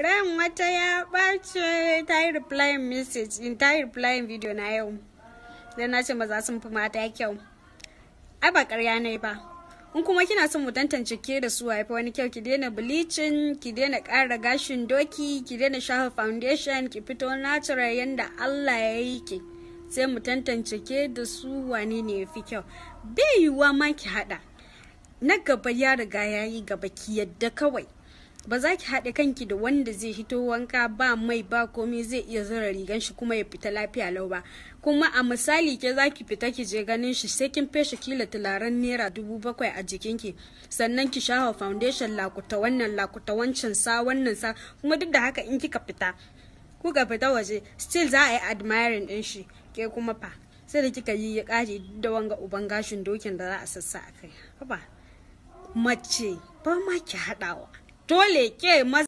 Ran wata ya ɓace ta yi replying message in ta yi replying video na yau. Sai na ce maza sun fi mata kyau. Ai ba ƙarya ne ba. In kuma kina son mu tantance ke da su haifa wani kyau, ki daina bleaching, ki daina ƙara gashin doki, ki daina shafa foundation, ki fito natural yanda Allah ya yi ki. Sai mu tantance ke da su wani ne ya fi kyau. Bai yiwuwa ma ki haɗa. Na gaba ya riga ya yi gaba, ki yadda kawai. Ba za ki haɗe kanki da wanda zai hito wanka ba mai ba komai zai iya zura rigan shi kuma ya fita lafiya lau ba. Kuma a misali ke za ki fita ki je ganin shi sai kin feshe kila tularen naira 7,000 a jikinki, sannan ki shafa foundation lakuta wannan lakuta wancan sa wannan sa, kuma duk da haka in kika fita waje still za a yi admiring din shi. Ke kuma fa sai da kika yi ya ƙare da wanga uban gashin dokin da za a sassa a kai. Haba mace ba ma ki haɗawa. Dole ke maza